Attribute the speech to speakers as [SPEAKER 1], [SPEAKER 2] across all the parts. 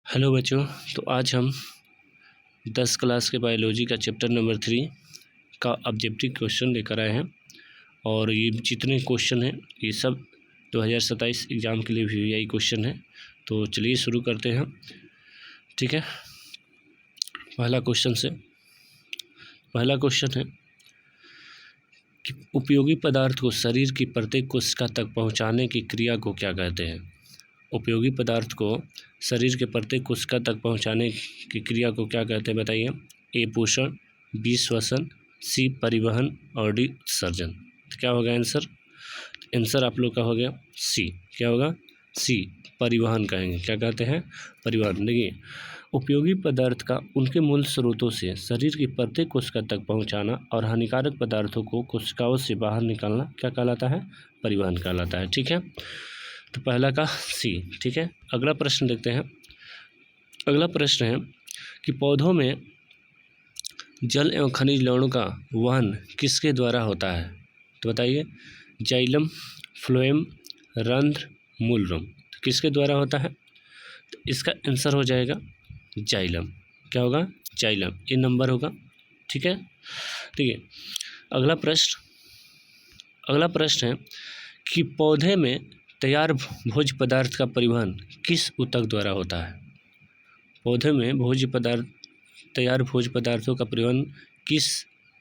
[SPEAKER 1] Hello बच्चों, तो आज हम 10 क्लास के बायोलॉजी का चैप्टर नंबर 3 का ऑब्जेक्टिव क्वेश्चन लेकर आए हैं। और ये जितने क्वेश्चन हैं ये सब 2027 एग्ज़ाम के लिए भी यही क्वेश्चन है। तो चलिए शुरू करते हैं। ठीक है, पहला क्वेश्चन है कि उपयोगी पदार्थ को शरीर की प्रत्येक कोशिका तक पहुँचाने की क्रिया को क्या कहते हैं। उपयोगी पदार्थ को शरीर के प्रत्येक कोशिका तक पहुंचाने की क्रिया को क्या कहते हैं बताइए। ए पोषण, बी श्वसन, सी परिवहन और डी उत्सर्जन। तो क्या होगा आंसर? आंसर आप लोग का हो गया सी। क्या होगा? सी, परिवहन कहेंगे। क्या कहते हैं? परिवहन। देखिए, उपयोगी पदार्थ का उनके मूल स्रोतों से शरीर की प्रत्येक कोशिका तक पहुंचाना और हानिकारक पदार्थों को कोशिकाओं से बाहर निकालना क्या कहलाता है? परिवहन कहलाता है। ठीक है, तो पहला का सी। ठीक है, अगला प्रश्न देखते हैं। अगला प्रश्न है कि पौधों में जल एवं खनिज लवणों का वहन किसके द्वारा होता है। तो बताइए, जाइलम, फ्लोएम, रंध्र, मूलरम। तो किसके द्वारा होता है? तो इसका आंसर हो जाएगा जाइलम। क्या होगा? जाइलम। ये नंबर होगा। ठीक है, ठीक है। अगला प्रश्न है कि पौधे में तैयार भोज्य पदार्थ का परिवहन किस ऊतक द्वारा होता है। पौधे में तैयार भोज्य पदार्थों का परिवहन किस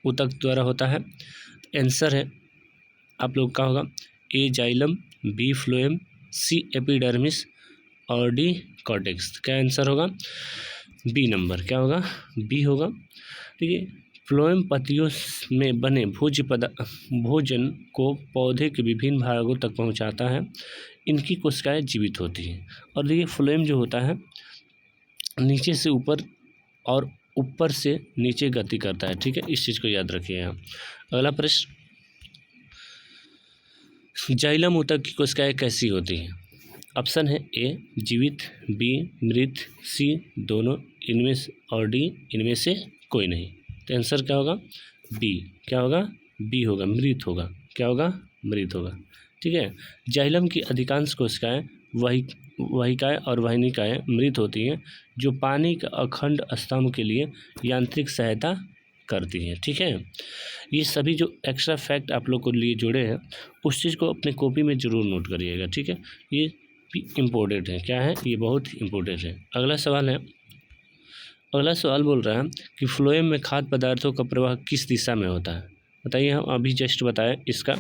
[SPEAKER 1] ऊतक द्वारा होता है। आंसर है आप लोग का होगा A xylem, B phloem, C epidermis और डी कॉर्टेक्स। क्या आंसर होगा? B number. क्या होगा? बी होगा। ठीक है, फ्लोएम पत्तियों में बने भोजन को पौधे के विभिन्न भागों तक पहुंचाता है। इनकी कोशिकाएं जीवित होती हैं। और देखिए, फ्लोएम जो होता है नीचे से ऊपर और ऊपर से नीचे गति करता है। ठीक है, इस चीज़ को याद रखिएगा। अगला प्रश्न, जाइलम ऊतक की कोशिकाएं कैसी होती हैं। ऑप्शन है ए जीवित, बी मृत, सी दोनों इनमें और डी इनमें से कोई नहीं। तो आंसर क्या होगा? बी। क्या होगा? बी होगा, मृत होगा। क्या होगा? मृत होगा। ठीक है, जाइलम की अधिकांश कोशिकाएं वाहिकाएं और वाहिनिकाएं मृत होती हैं, जो पानी का अखंड स्तंभ के लिए यांत्रिक सहायता करती हैं। ठीक है, ये सभी जो एक्स्ट्रा फैक्ट आप लोग को लिए जुड़े हैं उस चीज़ को अपने कॉपी में ज़रूर नोट करिएगा। ठीक है, ये भी इम्पोर्टेंट है। क्या है? ये बहुत इम्पोर्टेंट है। अगला सवाल बोल रहा है कि फ्लोएम में खाद्य पदार्थों का प्रवाह किस दिशा में होता है। बताइए, हम अभी जस्ट बताएं इसका।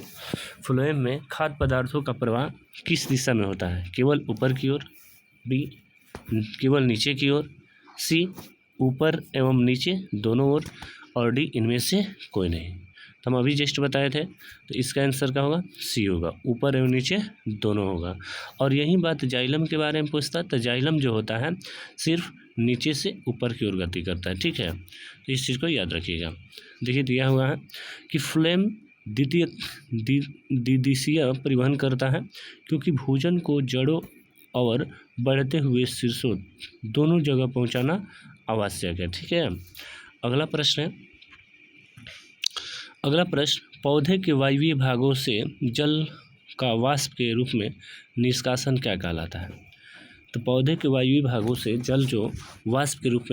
[SPEAKER 1] फ्लोएम में खाद्य पदार्थों का प्रवाह किस दिशा में होता है? केवल ऊपर की ओर, बी केवल नीचे की ओर, सी ऊपर एवं नीचे दोनों ओर और डी इनमें से कोई नहीं। तो हम अभी जस्ट बताए थे, तो इसका आंसर क्या होगा? सी होगा, ऊपर एवं नीचे दोनों होगा। और यही बात जाइलम के बारे में पूछता, तो जाइलम जो होता है सिर्फ नीचे से ऊपर की ओर गति करता है। ठीक है, तो इस चीज़ को याद रखिएगा। देखिए, दिया हुआ है कि फ्लोएम द्विदिशीय परिवहन करता है, क्योंकि भोजन को जड़ों और बढ़ते हुए शीर्षों दोनों जगह पहुंचाना आवश्यक है। ठीक है, अगला प्रश्न, पौधे के वायवीय भागों से जल का वाष्प के रूप में निष्कासन क्या कहलाता है। तो पौधे के वायवीय भागों से जल जो वाष्प के रूप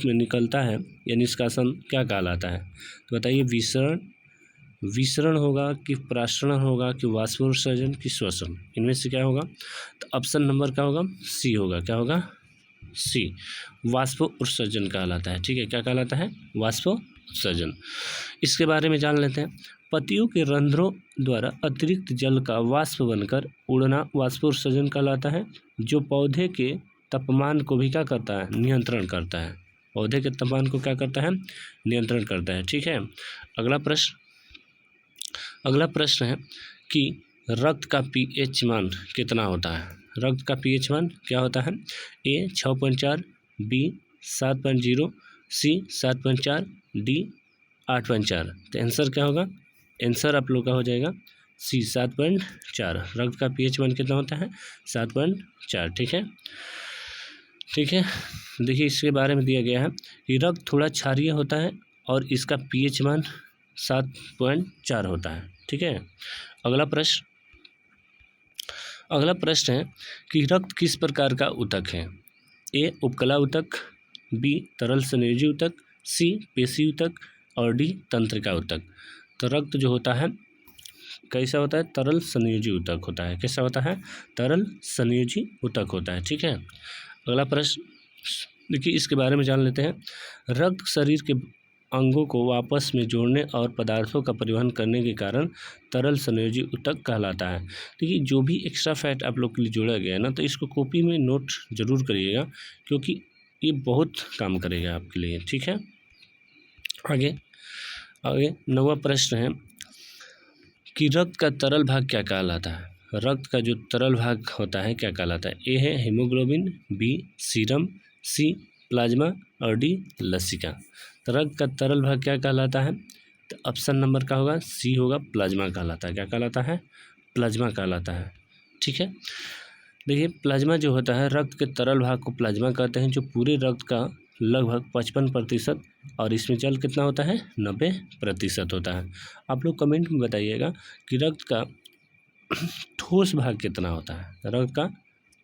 [SPEAKER 1] में निकलता है या निष्कासन क्या कहलाता है। तो बताइए, विसरण होगा कि प्रासरण होगा कि वाष्पोत्सर्जन कि श्वसन, इनमें से क्या होगा? तो ऑप्शन नंबर क्या होगा? सी होगा। क्या होगा? सी, वाष्पोत्सर्जन कहलाता है। ठीक है, क्या कहलाता है? वाष्पोत्सर्जन। इसके बारे में जान लेते हैं। पत्तियों के रंध्रों द्वारा अतिरिक्त जल का वाष्प बनकर उड़ना वाष्पोत्सर्जन कहलाता है, जो पौधे के तापमान को भी क्या करता है? नियंत्रण करता है। पौधे के तापमान को क्या करता है? नियंत्रण करता है। ठीक है, अगला प्रश्न है कि रक्त का पीएच मान कितना होता है। रक्त का पीएच मान क्या होता है? ए 6.4, बी 7.0, सी 7.4, डी 8.4। तो आंसर क्या होगा? आंसर आप लोग का हो जाएगा सी 7.4। रक्त का पीएच मान कितना होता है? 7.4। ठीक है, देखिए, इसके बारे में दिया गया है कि रक्त थोड़ा क्षारीय होता है और इसका पीएच मान 7.4 होता है। ठीक है, अगला प्रश्न है कि रक्त किस प्रकार का ऊतक है। ए उपकला ऊतक, बी तरल संयोजी ऊतक, सी पेशी ऊतक और डी तंत्रिका ऊतक। तो रक्त जो होता है कैसा होता है? तरल संयोजी ऊतक होता है। कैसा होता है? तरल संयोजी ऊतक होता है। ठीक है। अगला प्रश्न देखिए, इसके बारे में जान लेते हैं। रक्त शरीर के अंगों को आपस में जोड़ने और पदार्थों का परिवहन करने के कारण तरल संयोजी ऊतक कहलाता है। देखिए, जो भी एक्स्ट्रा फैट आप लोग के लिए जोड़ा गया है ना, तो इसको कॉपी में नोट जरूर करिएगा, क्योंकि ये बहुत काम करेगा आपके लिए। ठीक है। आगे 9वां प्रश्न है कि रक्त का तरल भाग क्या कहलाता है? रक्त का जो तरल भाग होता है क्या कहलाता है? ए है हीमोग्लोबिन, बी सीरम, सी प्लाज्मा और डी लसिका। तो रक्त का तरल भाग क्या कहलाता है? तो ऑप्शन नंबर का होगा सी होगा, प्लाज्मा कहलाता है। क्या कहलाता है? प्लाज्मा कहलाता है। ठीक है। देखिए, प्लाज्मा जो होता है, रक्त के तरल भाग को प्लाज्मा कहते हैं, जो पूरे रक्त का लगभग 55% और इसमें जल कितना होता है? 90% होता है। आप लोग कमेंट में बताइएगा कि रक्त का ठोस भाग कितना होता है? रक्त का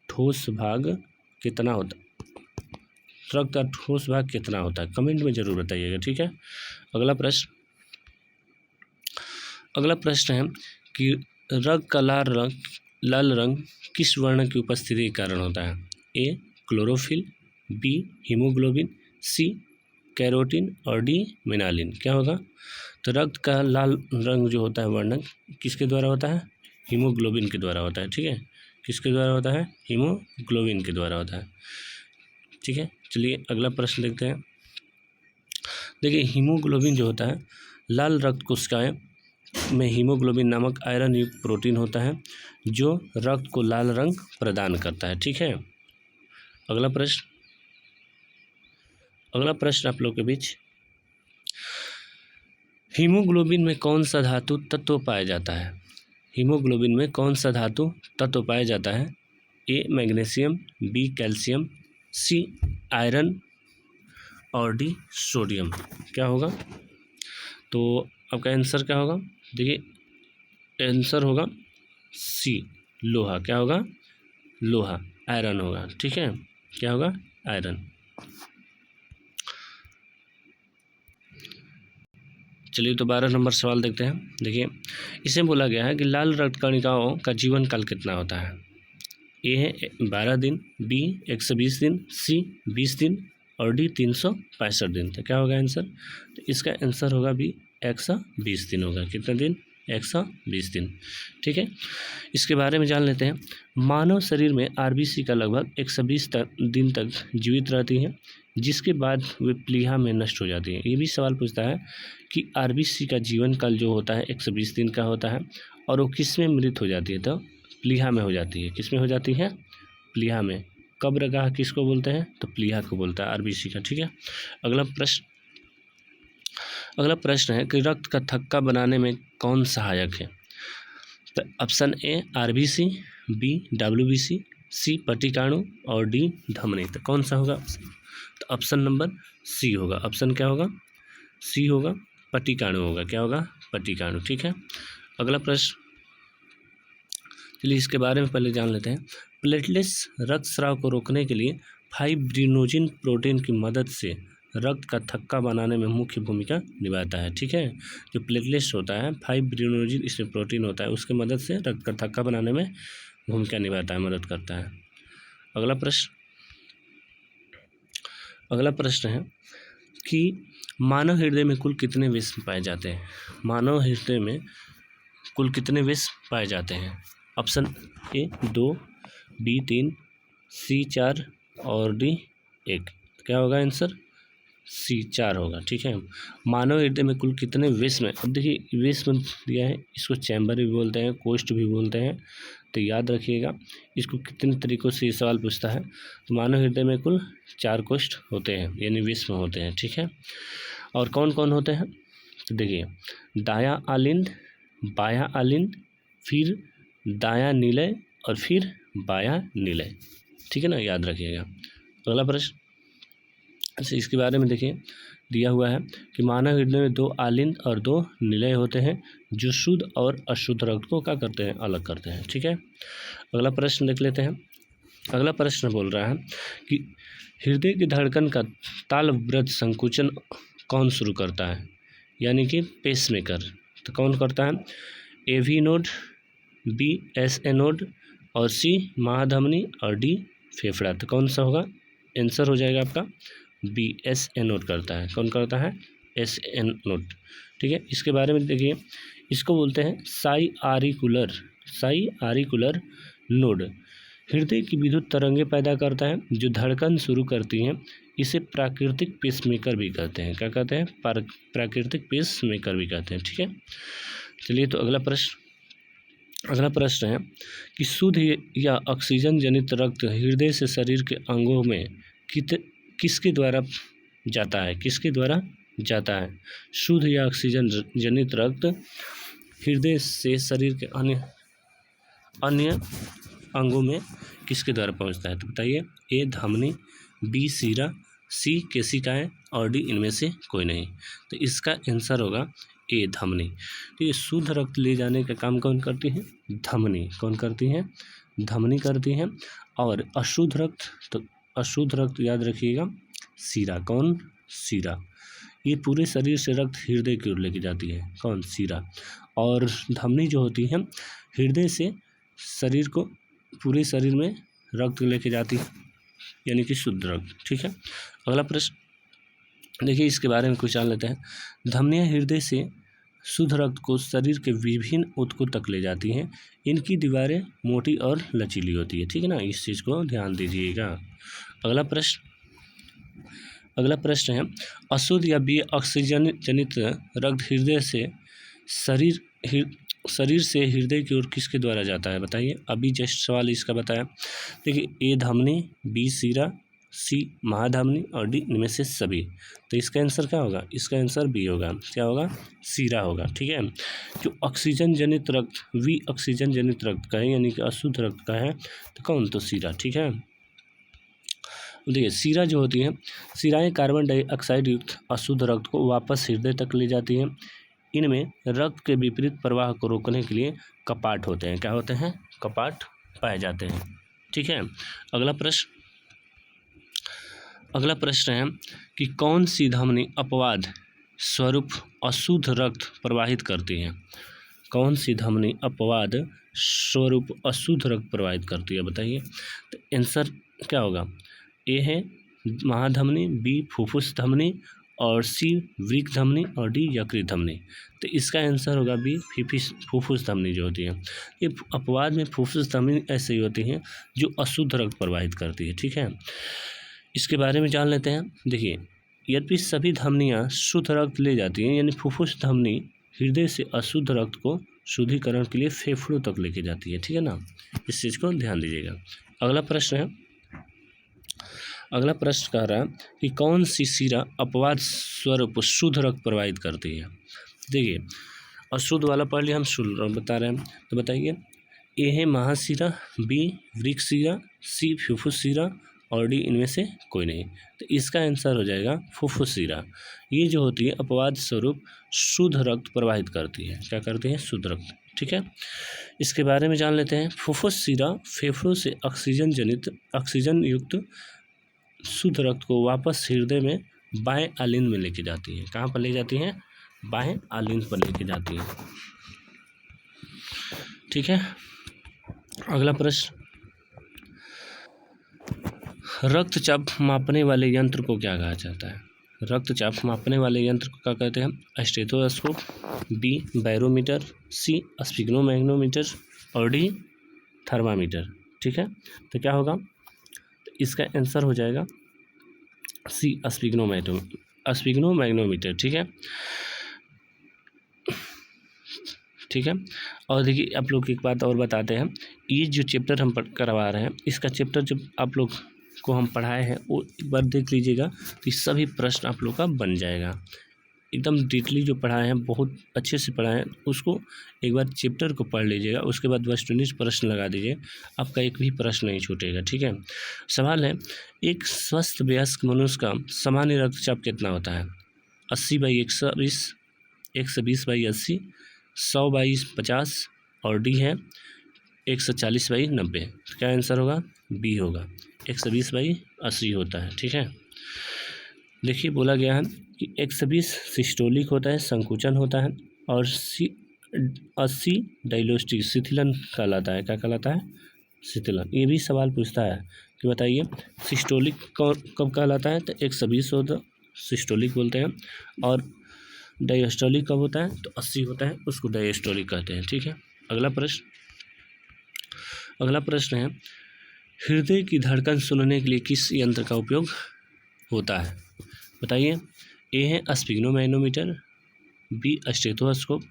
[SPEAKER 1] ठोस भाग कितना होता है? रक्त का ठोस भाग कितना होता है? कमेंट में जरूर बताइएगा। ठीक है। अगला प्रश्न है कि रक्त का लाल रंग किस वर्ण की उपस्थिति के कारण होता है? A chlorophyll, B haemoglobin, C carotene और डी मिनालिन। क्या होगा? तो रक्त का लाल रंग जो होता है वर्णक किसके द्वारा होता है? हीमोग्लोबिन के द्वारा होता है। ठीक है। किसके द्वारा होता है? हीमोग्लोबिन के द्वारा होता है। ठीक है। चलिए अगला प्रश्न देखते हैं। देखिए, हीमोग्लोबिन जो होता है, लाल रक्त कोशिकाएं में हीमोग्लोबिन नामक आयरन युक्त प्रोटीन होता है, जो रक्त को लाल रंग प्रदान करता है। ठीक है। अगला प्रश्न आप लोग के बीच, हीमोग्लोबिन में कौन सा धातु तत्व पाया जाता है? हीमोग्लोबिन में कौन सा धातु तत्व पाया जाता है? A magnesium, B calcium, C iron और डी सोडियम। क्या होगा? तो आपका आंसर क्या होगा? देखिए, आंसर होगा सी लोहा। क्या होगा? लोहा, आयरन होगा। ठीक है। क्या होगा? आयरन। चलिए, तो 12 नंबर सवाल देखते हैं। देखिए, इसमें बोला गया है कि लाल रक्त कणिकाओं का जीवन काल कितना होता है? ए है 12 दिन, बी 120 दिन, सी 20 दिन और डी 365 दिन। तो क्या होगा आंसर? तो इसका आंसर होगा बी 120 दिन होगा। कितने दिन? 120 दिन। ठीक है। इसके बारे में जान लेते हैं। मानव शरीर में आरबीसी का लगभग 120 दिन तक जीवित रहती है, जिसके बाद वे प्लीहा में नष्ट हो जाती है। ये भी सवाल पूछता है कि आरबीसी का जीवन काल जो होता है 120 दिन का होता है, और वो किस में मृत हो जाती है? तो प्लीहा में हो जाती है। किस में हो जाती है? प्लीहा में। कब्रगाह किसको बोलते हैं? तो प्लीहा को बोलता है आरबीसी का। ठीक है। अगला प्रश्न है कि रक्त का थक्का बनाने में कौन सहायक है? तो option A RBC, B WBC, C पट्टिकाणु और डी धमनी। तो कौन सा होगा? तो ऑप्शन नंबर सी होगा। ऑप्शन क्या होगा? सी होगा, पट्टिकाणु होगा। क्या होगा? पट्टिकाणु। ठीक है। अगला प्रश्न, चलिए इसके बारे में पहले जान लेते हैं। प्लेटलेट्स रक्तस्राव को रोकने के लिए फाइब्रिनोजिन प्रोटीन की मदद से रक्त का थक्का बनाने में मुख्य भूमिका निभाता है। ठीक है। जो प्लेटलेट्स होता है, फाइब्रिनोजिन इसमें प्रोटीन होता है, उसकी मदद से रक्त का थक्का बनाने में भूमिका निभाता है, मदद करता है। अगला प्रश्न है कि मानव हृदय में कुल कितने विष पाए जाते हैं? मानव हृदय में कुल कितने विष पाए जाते हैं? ऑप्शन ए 2, बी 3, सी 4 और डी 1। क्या होगा आंसर? सी 4 होगा। ठीक है। मानव हृदय में कुल कितने विष में, अब देखिए विष में दिया है, इसको चैम्बर भी बोलते हैं, कोष्ठ भी बोलते हैं, तो याद रखिएगा इसको कितने तरीक़ों से ये सवाल पूछता है। तो मानव हृदय में कुल 4 कोष्ठ होते हैं, यानी विष में होते हैं। ठीक है। और कौन कौन होते हैं? तो देखिए, दायां आलिंद, बायां आलिंद, फिर दायां निलय और फिर बायां निलय। ठीक है ना, याद रखिएगा। अगला प्रश्न, अच्छा इसके बारे में देखिए, दिया हुआ है कि मानव हृदय में 2 आलिंद और 2 निलय होते हैं, जो शुद्ध और अशुद्ध रक्त को क्या करते हैं? अलग करते हैं। ठीक है। अगला प्रश्न देख लेते हैं। अगला प्रश्न बोल रहा है कि हृदय की धड़कन का तालव्रत संकुचन कौन शुरू करता है, यानी कि पेसमेकर। तो कौन करता है, AV node, B S A node और सी महाधमनी और डी फेफड़ा। तो कौन सा होगा, आंसर हो जाएगा आपका बी एस ए नोड करता है। कौन करता है, एस एन नोड। ठीक है, इसके बारे में देखिए, इसको बोलते हैं साई आरिकुलर नोड। हृदय की विद्युत तरंगे पैदा करता है जो धड़कन शुरू करती हैं। इसे प्राकृतिक पेसमेकर भी कहते हैं। क्या कहते हैं, प्राकृतिक पेसमेकर भी कहते हैं। ठीक है, चलिए तो अगला प्रश्न है कि शुद्ध या ऑक्सीजन जनित रक्त हृदय से शरीर के अंगों में किसके द्वारा जाता है, किसके द्वारा जाता है। शुद्ध या ऑक्सीजन जनित रक्त हृदय से शरीर के अन्य अंगों में किसके द्वारा पहुंचता है। तो बताइए, ए धमनी, बी शिरा, सी केशिकाएं और डी इनमें से कोई नहीं। तो इसका आंसर होगा ए धमनी। तो ये शुद्ध रक्त ले जाने का काम कौन करती है, धमनी। कौन करती है, धमनी करती है। और अशुद्ध रक्त, तो अशुद्ध रक्त याद रखिएगा शिरा। कौन, शिरा। ये पूरे शरीर से रक्त हृदय की ओर लेके जाती है। कौन, शिरा। और धमनी जो होती है हृदय से शरीर को, पूरे शरीर में रक्त लेके जाती है, यानी कि शुद्ध रक्त। ठीक है, अगला प्रश्न देखिए, इसके बारे में कुछ जान लेते हैं। धमनियाँ हृदय से शुद्ध रक्त को शरीर के विभिन्न ऊतकों तक ले जाती हैं। इनकी दीवारें मोटी और लचीली होती है। ठीक है ना, इस चीज़ को ध्यान दीजिएगा। अगला प्रश्न है, अशुद्ध या बी ऑक्सीजन जनित रक्त हृदय से शरीर से हृदय की ओर किसके द्वारा जाता है। बताइए, अभी जस्ट सवाल इसका बताया। देखिए, ए धमनी, बी शिरा, सी महाधमनी और डी इनमें से सभी। तो इसका आंसर क्या होगा, इसका आंसर बी होगा। क्या होगा, शिरा होगा। ठीक है, जो ऑक्सीजन जनित रक्त वी ऑक्सीजन जनित रक्त का है, यानी कि अशुद्ध रक्त का है, तो कौन, तो शिरा। ठीक है, देखिए शिरा जो होती है, शिराएँ कार्बन डाइऑक्साइड युक्त अशुद्ध रक्त को वापस हृदय तक ले जाती हैं। इनमें रक्त के विपरीत प्रवाह को रोकने के लिए कपाट होते हैं। क्या होते हैं, कपाट पाए जाते हैं। ठीक है, अगला प्रश्न है कि कौन सी धमनी अपवाद स्वरूप अशुद्ध रक्त प्रवाहित करती है। कौन सी धमनी अपवाद स्वरूप अशुद्ध रक्त प्रवाहित करती है, बताइए। तो आंसर क्या होगा, ए है महाधमनी, बी फुफ्फुस धमनी और सी वृक्क धमनी और डी यकृत धमनी। तो इसका आंसर होगा बी फुफ्फुस धमनी जो होती है। ये अपवाद में फुफ्फुस धमनी ऐसी होती हैं जो अशुद्ध रक्त प्रवाहित करती है। ठीक है, इसके बारे में जान लेते हैं। देखिए, यद्यपि सभी धमनियाँ शुद्ध रक्त ले जाती हैं, यानी फुफ्फुस धमनी हृदय से अशुद्ध रक्त को शुद्धिकरण के लिए फेफड़ों तक लेके जाती है। ठीक है ना, इस चीज़ को ध्यान दीजिएगा। अगला प्रश्न कह रहा है कि कौन सी शिरा अपवाद स्वरूप शुद्ध रक्त प्रवाहित करती है। देखिए, अशुद्ध वाला पढ़ लिया, हम शुद्ध रक्त बता रहे हैं। तो बताइए, ए है महाशिरा, बी वृक्क शिरा, सी फुफ्फुस शिरा और डी इनमें से कोई नहीं। तो इसका आंसर हो जाएगा फुफ्फुस शिरा। ये जो होती है अपवाद स्वरूप शुद्ध रक्त प्रवाहित करती है। क्या करती है, शुद्ध रक्त। ठीक है, इसके बारे में जान लेते हैं। फुफ्फुस शिरा फेफड़ों से ऑक्सीजन युक्त शुद्ध रक्त को वापस हृदय में बाएं आलिंद में लेके जाती है। कहाँ पर ले जाती है, बाएं आलिंद पर लेके जाती है। ठीक है, अगला प्रश्न, रक्तचाप मापने वाले यंत्र को क्या कहा जाता है। रक्तचाप मापने वाले यंत्र को क्या कहते हैं, स्टेथोस्कोप, बी बैरोमीटर, सी स्फिग्नोमैग्नोमीटर और डी थर्मामीटर। ठीक है, तो क्या होगा, तो इसका आंसर हो जाएगा सी स्फिग्नोमैग्नोमीटर। ठीक है, और देखिए आप लोग एक बात और बताते हैं, ये जो चैप्टर हम करवा रहे हैं, इसका चैप्टर जब आप लोग को हम पढ़ाए हैं वो एक बार देख लीजिएगा, तो सभी प्रश्न आप लोग का बन जाएगा। एकदम डिटेली जो पढ़ाए हैं, बहुत अच्छे से पढ़ाए हैं, उसको एक बार चैप्टर को पढ़ लीजिएगा। उसके बाद 20 प्रश्न लगा दीजिए, आपका एक भी प्रश्न नहीं छूटेगा। ठीक है, सवाल है, एक स्वस्थ वयस्क मनुष्य का सामान्य रक्तचाप कितना होता है। 80/120, 120/80, 100/50 और डी है 140/90। क्या आंसर होगा, बी होगा 120/80 होता है। ठीक है, देखिए बोला गया है कि 120 सिस्टोलिक होता है, संकुचन होता है, और 80 डायलोस्टिक शिथिलन कहलाता है। क्या कहलाता है? शिथिलन। ये भी सवाल पूछता है कि बताइए सिस्टोलिक कब कहलाता है? तो 120 होता सिस्टोलिक बोलते हैं, और डायस्टोलिक कब होता है? तो 80 होता है, उसको डायस्टोलिक कहते हैं। ठीक है, अगला प्रश्न है हृदय की धड़कन सुनने के लिए किस यंत्र का उपयोग होता है? बताइए। ए है स्फिग्नोमैनोमीटर, बी स्टेथोस्कोप,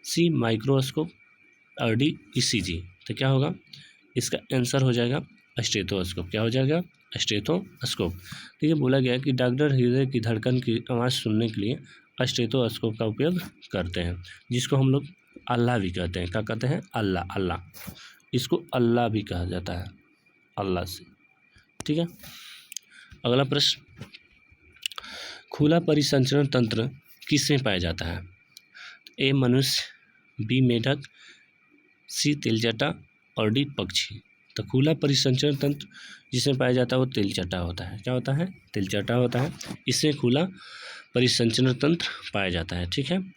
[SPEAKER 1] सी माइक्रोस्कोप, और डी ईसीजी। तो क्या होगा? इसका आंसर हो जाएगा स्टेथोस्कोप। क्या हो जाएगा? स्टेथोस्कोप। ठीक है, बोला गया कि डॉक्टर हृदय की धड़कन की आवाज़ सुनने के लिए स्टेथोस्कोप का उपयोग करते हैं, जिसको हम लोग अल्लाह भी कहते हैं। क्या कहते हैं? अल्लाह। इसको अल्लाह भी कहा जाता है, अल्लाह से। ठीक है, अगला प्रश्न, खुला परिसंचरण तंत्र किसमें पाया जाता है? ए मनुष्य, बी मेढक, सी तिलचट्टा, और डी पक्षी। तो खुला परिसंचरण तंत्र जिसमें पाया जाता है वो तिलचट्टा होता है। क्या होता है? तिलचट्टा होता है, इससे खुला परिसंचरण तंत्र पाया जाता है। ठीक है,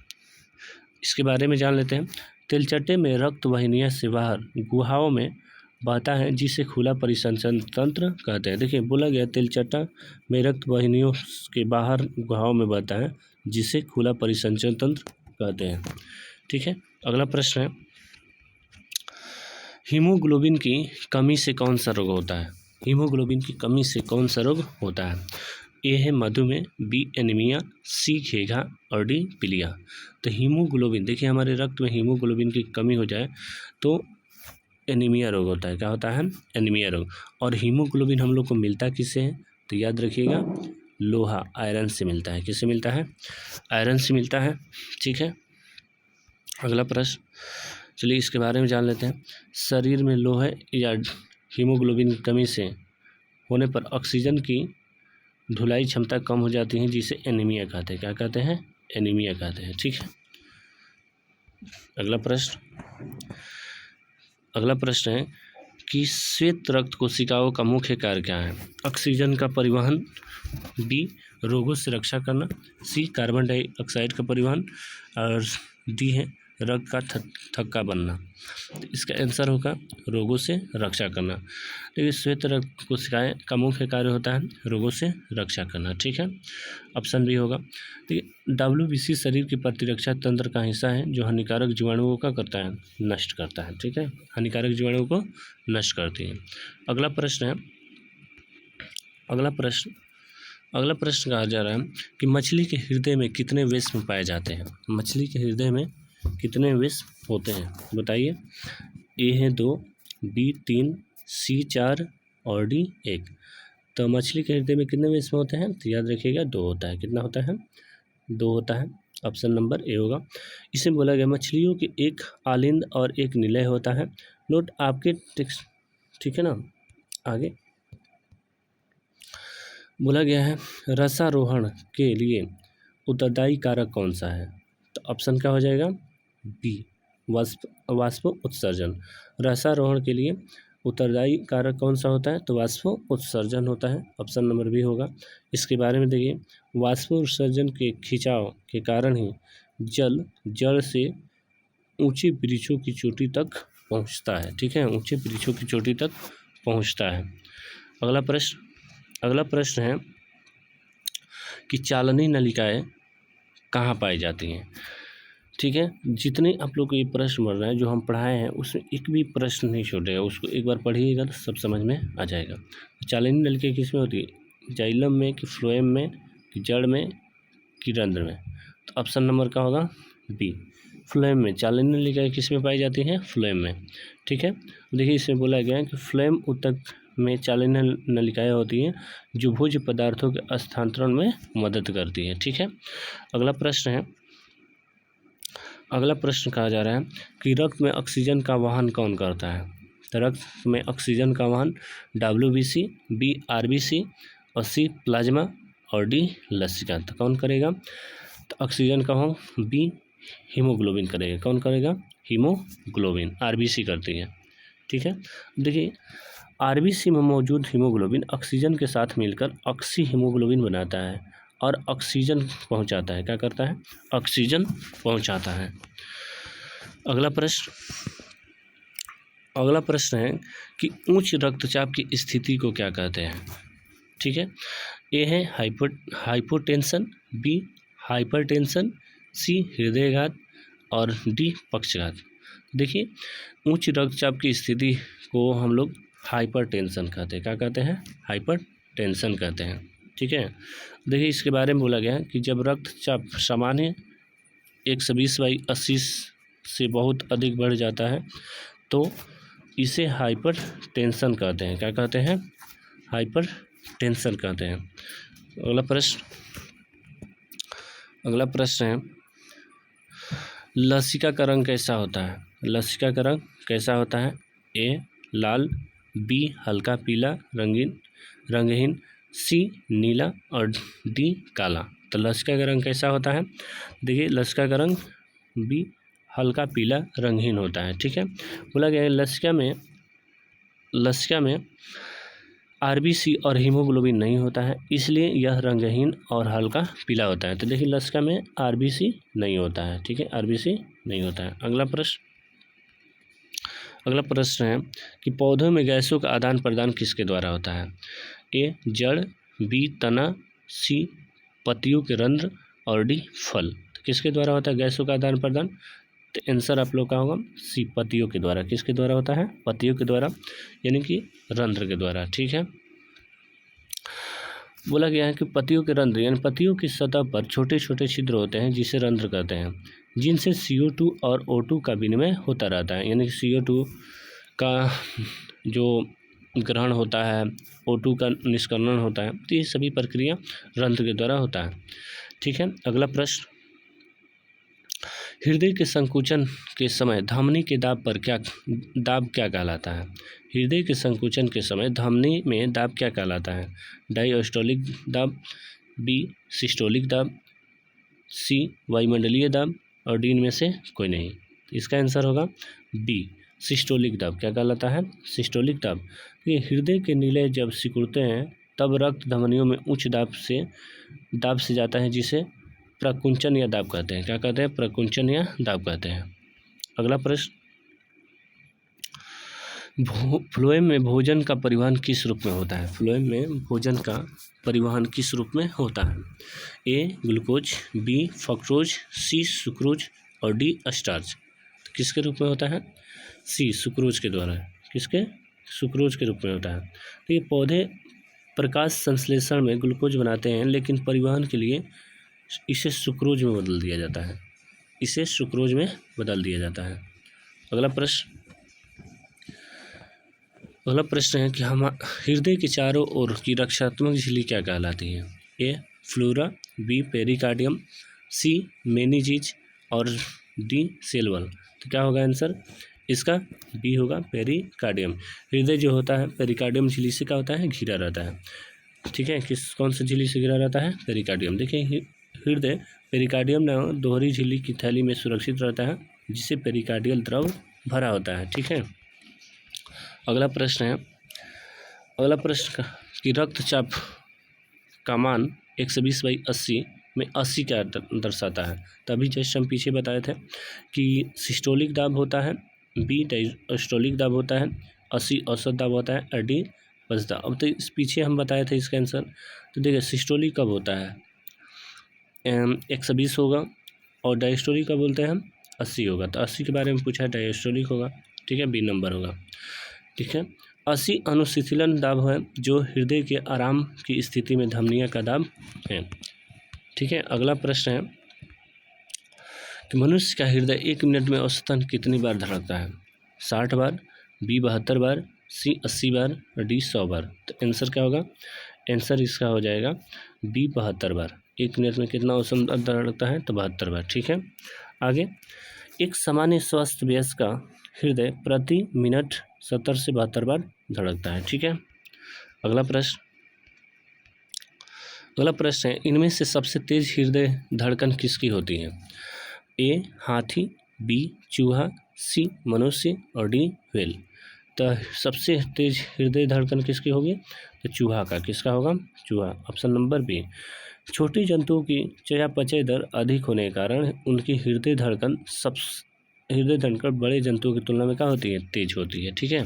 [SPEAKER 1] इसके बारे में जान लेते हैं। तिलचट्टे में रक्त वाहिनियाँ से बाहर गुहाओं में बहता है, जिसे खुला परिसंचरण तंत्र कहते हैं। देखिए बोला गया तिलचट्टा में रक्त वाहिनियों के बाहर गुहाओं में बहता है, जिसे खुला परिसंचरण तंत्र कहते हैं। ठीक है, अगला प्रश्न है हीमोग्लोबिन की कमी से कौन सा रोग होता है? हीमोग्लोबिन की कमी से कौन सा रोग होता है? ए है मधुमेह, बी एनीमिया, सी घेघा, और डी पीलिया। तो हीमोग्लोबिन, देखिए हमारे रक्त में हीमोग्लोबिन की कमी हो जाए तो एनीमिया रोग होता है। क्या होता है? एनीमिया रोग। और हीमोग्लोबिन हम लोग को मिलता किससे है? तो याद रखिएगा लोहा, आयरन से मिलता है। किससे मिलता है? आयरन से मिलता है। ठीक है, अगला प्रश्न, चलिए इसके बारे में जान लेते हैं। शरीर में लोहे या हीमोग्लोबिन की कमी से होने पर ऑक्सीजन की ढुलाई क्षमता कम हो जाती है, जिसे एनीमिया कहते हैं। क्या कहते हैं? एनीमिया कहते हैं। ठीक है, अगला प्रश्न है कि श्वेत रक्त कोशिकाओं का मुख्य कार्य क्या है? ऑक्सीजन का परिवहन, बी रोगों से रक्षा करना, सी कार्बन डाइऑक्साइड का परिवहन, और डी है रक्त का थक्का बनना। तो इसका आंसर होगा रोगों से रक्षा करना। देखिए श्वेत रक्त कोशिकाएं का मुख्य कार्य होता है रोगों से रक्षा करना। ठीक है, ऑप्शन बी होगा। देखिए WBC शरीर की प्रतिरक्षा तंत्र का हिस्सा है, जो हानिकारक जीवाणुओं का करता है, नष्ट करता है। ठीक है, हानिकारक जीवाणुओं को नष्ट करती है। अगला प्रश्न कहा जा रहा है कि मछली के हृदय में कितने वेश्म पाए जाते हैं? मछली के हृदय में कितने वेश्म होते हैं? बताइए। ए है 2, बी 3, सी 4, और डी 1। तो मछली के हृदय में कितने वेश्म होते हैं? तो याद रखिएगा 2 होता है। कितना होता है? 2 होता है। ऑप्शन नंबर ए होगा। इसे बोला गया मछलियों के एक आलिंद और एक निलय होता है। नोट आपके टेक्स्ट, ठीक है ना। आगे बोला गया है रसारोहण के लिए उत्तरदायी कारक कौन सा है? तो ऑप्शन क्या हो जाएगा? बी वाष्प उत्सर्जन। रसारोहण के लिए उत्तरदायी कारक कौन सा होता है? तो वाष्प उत्सर्जन होता है। ऑप्शन नंबर बी होगा। इसके बारे में देखिए वाष्प उत्सर्जन के खिंचाव के कारण ही जल जड़ से ऊंचे वृक्षों की चोटी तक पहुंचता है। ठीक है, ऊंचे वृक्षों की चोटी तक पहुंचता है। अगला प्रश्न है कि चालनी नलिकाएं कहाँ पाई जाती हैं? ठीक है, जितने आप लोग को ये प्रश्न बन रहा है जो हम पढ़ाए हैं उसमें एक भी प्रश्न नहीं छूटेगा, उसको एक बार पढ़िएगा तो सब समझ में आ जाएगा। चालनी नलिका किस में होती है? जाइलम में, कि फ्लोएम में, कि जड़ में, कि रंध्र में? तो ऑप्शन नंबर का होगा बी फ्लोएम में। चालनी नलिका किस में पाई जाती है? फ्लोएम में। ठीक है, देखिए इसमें बोला गया है कि फ्लोएम ऊतक में चालनी नलिकाएँ होती हैं जो भोज्य पदार्थों के स्थानांतरण में मदद करती है। ठीक है, अगला प्रश्न कहा जा रहा है कि रक्त में ऑक्सीजन का वहन कौन करता है? तो रक्त में ऑक्सीजन का वहन WBC, बी RBC, और सी प्लाज्मा, और डी लसिका। तो कौन करेगा? तो ऑक्सीजन का वहन बी हीमोग्लोबिन करेगा। कौन करेगा? हीमोग्लोबिन। RBC करती है। ठीक है, देखिए आरबीसी में मौजूद हीमोग्लोबिन ऑक्सीजन के साथ मिलकर ऑक्सी हीमोग्लोबिन बनाता है और ऑक्सीजन पहुंचाता है। क्या करता है? ऑक्सीजन पहुंचाता है। अगला प्रश्न है कि उच्च रक्तचाप की स्थिति को क्या कहते हैं? ठीक है, ए है हाइपोटेंशन, बी हाइपरटेंशन, सी हृदयघात और डी पक्षघात। देखिए, उच्च रक्तचाप की स्थिति को हम लोग हाइपरटेंशन कहते हैं। क्या कहते हैं? हाइपरटेंशन कहते हैं। ठीक है, देखिए इसके बारे में बोला गया है कि जब रक्तचाप सामान्य 120/80 से बहुत अधिक बढ़ जाता है तो इसे हाइपरटेंशन कहते हैं। क्या कहते हैं? हाइपरटेंशन कहते हैं। अगला प्रश्न है, लसिका का रंग कैसा होता है? लसिका का रंग कैसा होता है? ए लाल, बी हल्का पीला रंगहीन, सी नीला और डी काला। तो लसिका का रंग कैसा होता है? देखिए, लसिका का रंग बी हल्का पीला रंगहीन होता है। ठीक है, बोला गया है लसिका में आरबीसी और हीमोग्लोबिन नहीं होता है, इसलिए यह रंगहीन और हल्का पीला होता है। तो देखिए, लसिका में आरबीसी नहीं होता है। ठीक है, आरबीसी नहीं होता है। अगला प्रश्न है कि पौधों में गैसों का आदान प्रदान किसके द्वारा होता है? ए जड़, बी तना, सी पत्तियों के रंध्र और डी फल। तो किसके द्वारा होता है गैसों का आदान प्रदान? तो आंसर आप लोग का होगा सी पत्तियों के द्वारा। किसके द्वारा होता है? पत्तियों के द्वारा, यानी कि रंध्र के द्वारा। ठीक है, बोला गया है कि पत्तियों के रंध्र यानी पत्तियों की सतह पर छोटे छोटे छिद्र होते हैं जिसे रंध्र कहते हैं, जिनसे CO2 और O2 का विनिमय होता रहता है। यानी कि CO2 का जो ग्रहण होता है, O2 का निष्कर्षण होता है, तो ये सभी प्रक्रिया रंध्र के द्वारा होता है। ठीक है, अगला प्रश्न, हृदय के संकुचन के समय धमनी के दाब क्या कहलाता है? हृदय के संकुचन के समय धमनी में दाब क्या कहलाता है? डायस्टोलिक दाब, बी सिस्टोलिक दाब, सी वायुमंडलीय दाब और डी इनमें से कोई नहीं। इसका आंसर होगा बी सिस्टोलिक दाब। क्या कहलाता है? सिस्टोलिक दाब। ये हृदय के नीले जब सिकुड़ते हैं तब रक्त धमनियों में उच्च दाब से जाता है, जिसे प्रकुंचन या दाब कहते हैं। क्या कहते हैं? प्रकुंचन या दाब कहते हैं। अगला प्रश्न, फ्लोएम में भोजन का परिवहन किस रूप में होता है? फ्लोएम में भोजन का परिवहन किस रूप में होता है? ए ग्लूकोज, बी फ्रक्टोज, सी सुक्रोज और डी स्टार्च। तो किसके रूप में होता है? सी सुक्रोज के द्वारा। किसके? सुक्रोज के रूप में होता है। तो ये पौधे प्रकाश संश्लेषण में ग्लूकोज बनाते हैं, लेकिन परिवहन के लिए इसे सुक्रोज में बदल दिया जाता है। अगला प्रश्न है कि हम हृदय के चारों ओर की रक्षात्मक झिल्ली क्या कहलाती है? ए फ्लोरा, बी पेरिकार्डियम, सी मेनिंजिस और डी सेल वॉल। तो क्या होगा आंसर? इसका बी होगा पेरिकार्डियम। हृदय जो होता है पेरिकार्डियम झिल्ली से क्या होता है? घिरा रहता है। ठीक है, कौन सा झिल्ली से घिरा रहता है? पेरिकार्डियम। देखिए, हृदय पेरिकार्डियम नामक दोहरी झिल्ली की थैली में सुरक्षित रहता है, जिसे पेरिकार्डियल द्रव भरा होता है। ठीक है, अगला प्रश्न कि रक्तचाप का मान 120/80 में 80 क्या दर्शाता है? तभी जैसे हम पीछे बताए थे कि सिस्टोलिक दाब होता है, बी डायस्टोलिक दाब होता है, 80 औसत दाब होता है और डी बस दाब। अब तो इस पीछे हम बताए थे इसका आंसर। तो देखिए, सिस्टोलिक कब होता है? 120 होगा और डायस्टोलिक कब बोलते हैं हम? 80 होगा। तो 80 के बारे में पूछा है, डायस्टोलिक होगा। ठीक है, बी नंबर होगा। ठीक है, 80 अनुशीतलन दाब है, जो हृदय के आराम की स्थिति में धमनियों का दाब है। ठीक है, अगला प्रश्न है कि मनुष्य का हृदय 1 मिनट में औसतन कितनी बार धड़कता है? 60 बार, बी 72 बार, सी 80 बार और डी 100 बार। तो आंसर क्या होगा? आंसर इसका हो जाएगा बी 72 बार। 1 मिनट में कितना औसतन धड़कता है? तो 72 बार। ठीक है, आगे, एक सामान्य स्वस्थ वयस्क का हृदय प्रति मिनट 70 से 72 बार धड़कता है। ठीक है, अगला प्रश्न है, इनमें से सबसे तेज हृदय धड़कन किसकी होती है? ए हाथी, बी चूहा, सी मनुष्य और डी व्हेल। तो सबसे तेज हृदय धड़कन किसकी होगी? तो चूहा का। किसका होगा? चूहा। Option number B. छोटे जंतुओं की चयापचय दर अधिक होने के कारण उनकी हृदय धड़कन बड़े जंतुओं की तुलना में क्या होती है? तेज होती है। ठीक है,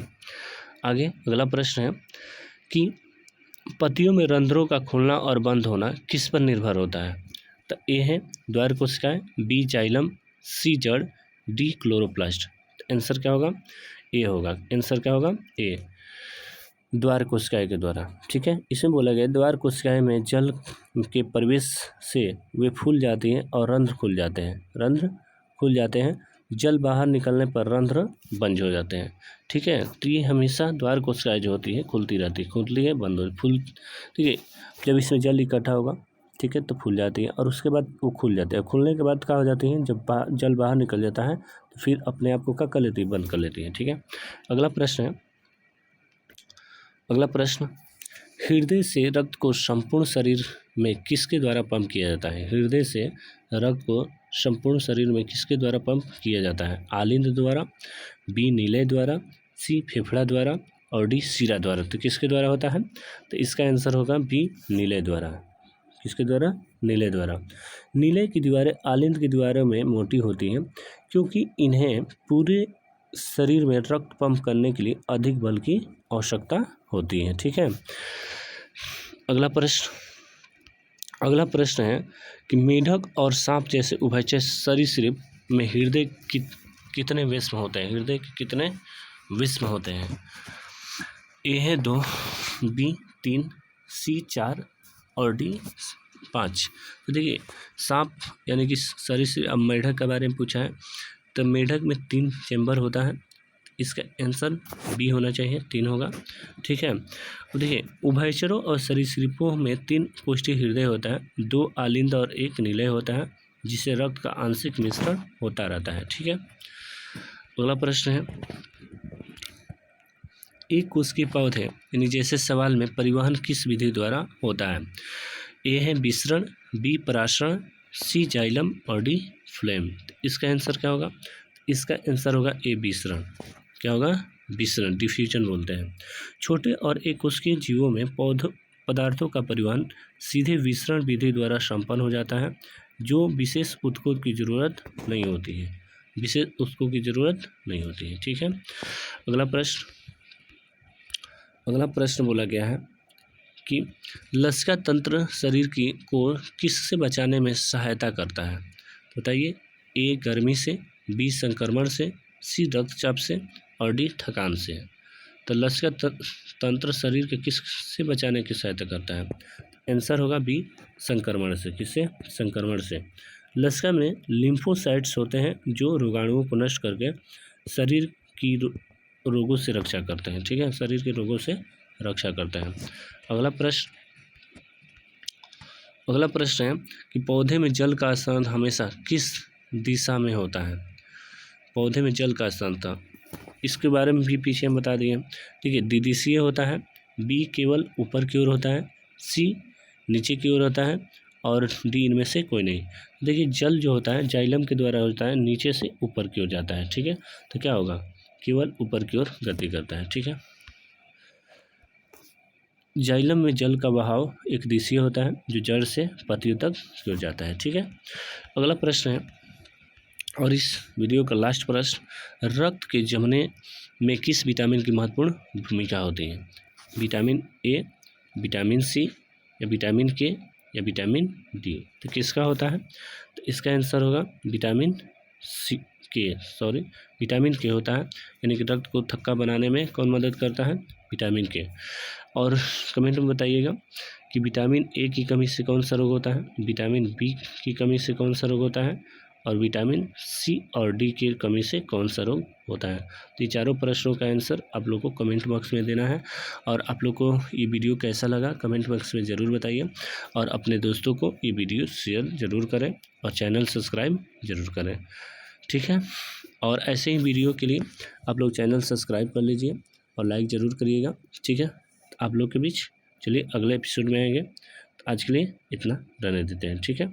[SPEAKER 1] आगे अगला प्रश्न है कि पतियों में रंध्रों का खुलना और बंद होना किस पर निर्भर होता है? तो ए है द्वार कोशिकाएं, बी जाइलम, सी जड़, डी क्लोरोप्लास्ट। तो आंसर क्या होगा? ए होगा। आंसर क्या होगा? ए, द्वार कोशिकाएं के द्वारा। ठीक है, इसमें बोला गया द्वार कोशिकाएं में जल के प्रवेश से वे फूल जाती हैं और रंध्र खुल जाते हैं। रंध्र खुल जाते हैं, जल बाहर निकलने पर रंध्र बंद हो जाते हैं। ठीक है, तो ये हमेशा द्वार कोशिकाएं जो होती है खुलती रहती है, खुलती है बंद हो फूल। ठीक है, जब इसमें जल इकट्ठा होगा, ठीक है, तो फूल जाती है और उसके बाद वो खुल जाते हैं। खुलने के बाद क्या हो जाती हैं? जब जल बाहर निकल जाता है तो फिर अपने आप को क्या कर लेती है? बंद कर लेती है। ठीक है, अगला प्रश्न है, अगला प्रश्न, हृदय से रक्त को संपूर्ण शरीर में किसके द्वारा पंप किया जाता है? हृदय से रक्त को संपूर्ण शरीर में किसके द्वारा पंप किया जाता है? आलिंद द्वारा, बी नीले द्वारा, सी फेफड़ा द्वारा और डी शिरा द्वारा। तो किसके द्वारा होता है? तो इसका आंसर होगा बी नीले द्वारा। किसके द्वारा? नीले द्वारा। नीले की दीवारें आलिंद की दीवारों में मोटी होती हैं क्योंकि इन्हें पूरे शरीर में रक्त पंप करने के लिए अधिक बल की आवश्यकता होती है। ठीक है, अगला प्रश्न है कि मेढक और सांप जैसे उभयचर सरीसृप में हृदय कितने विस्म होते हैं? हृदय के कितने विस्म होते हैं? ए है 2, बी 3, सी 4 और डी 5। तो देखिए सांप यानी कि सरीसृप, अब मेढक के बारे में पूछा है तो मेढक में 3 चैम्बर होता है। इसका आंसर बी होना चाहिए, 3 होगा। ठीक है, तो देखिए उभयचरों और सरीसृपों में 3 कोष्ठी हृदय होता है, 2 आलिंद और 1 नीलय होता है जिससे रक्त का आंशिक मिश्रण होता रहता है। ठीक है, अगला प्रश्न है, एक कोशिकीय पौधे यानी जैसे सवाल में परिवहन किस विधि द्वारा होता है? ए है विसरण, बी पराशरण, सी जाइलम और डी फ्लेम। इसका आंसर क्या होगा? इसका आंसर होगा ए विसरण। क्या होगा? विसरण, डिफ्यूजन बोलते हैं। छोटे और एक कोशिकीय जीवों में पदार्थों का परिवहन सीधे विसरण विधि द्वारा संपन्न हो जाता है जो विशेष उत्कों की जरूरत नहीं होती है। विशेष उत्कों की जरूरत नहीं होती है। ठीक है, अगला प्रश्न बोला गया है कि लसिका तंत्र शरीर को किससे बचाने में सहायता करता है? बताइए, ए गर्मी से, बी संक्रमण से, सी रक्तचाप से और डी थकान से। तो लसिका तंत्र शरीर के किससे बचाने की सहायता करता है? आंसर होगा बी संक्रमण से। किससे? संक्रमण से। लसिका में लिम्फोसाइट्स होते हैं जो रोगाणुओं को नष्ट करके शरीर की रोगों से रक्षा करते हैं। ठीक है, शरीर के रोगों से रक्षा करते हैं। अगला प्रश्न है कि पौधे में जल का स्थान हमेशा किस दिशा में होता है? पौधे में जल का स्थान था, इसके बारे में भी पीछे हम बता दिए। ठीक है, द्विदिशीय होता है, बी केवल ऊपर की ओर होता है, सी नीचे की ओर होता है और डी इनमें से कोई नहीं। देखिए जल जो होता है जाइलम के द्वारा होता है, नीचे से ऊपर की ओर जाता है। ठीक है, तो क्या होगा? केवल ऊपर की ओर गति करता है। ठीक है, जाइलम में जल का बहाव एक दिशीय होता है जो जड़ से पत्तियों तक की ओर जाता है। ठीक है, अगला प्रश्न है और इस वीडियो का लास्ट प्रश्न, रक्त के जमने में किस विटामिन की महत्वपूर्ण भूमिका होती है? विटामिन ए, विटामिन सी या विटामिन के या विटामिन डी। तो किसका होता है? तो इसका आंसर होगा विटामिन के होता है। यानी कि रक्त को थक्का बनाने में कौन मदद करता है? विटामिन के। और कमेंट में बताइएगा कि विटामिन ए की कमी से कौन सा रोग होता है, विटामिन बी की कमी से कौन सा रोग होता है और विटामिन सी और डी की कमी से कौन सा रोग होता है। तो ये चारों प्रश्नों का आंसर आप लोग को कमेंट बॉक्स में देना है। और आप लोग को ये वीडियो कैसा लगा कमेंट बॉक्स में ज़रूर बताइए और अपने दोस्तों को ये वीडियो शेयर ज़रूर करें और चैनल सब्सक्राइब ज़रूर करें। ठीक है, और ऐसे ही वीडियो के लिए आप लोग चैनल सब्सक्राइब कर लीजिए और लाइक ज़रूर करिएगा। ठीक है, आप लोग के बीच चलिए अगले एपिसोड में आएंगे। आज के लिए इतना रहने देते हैं। ठीक है।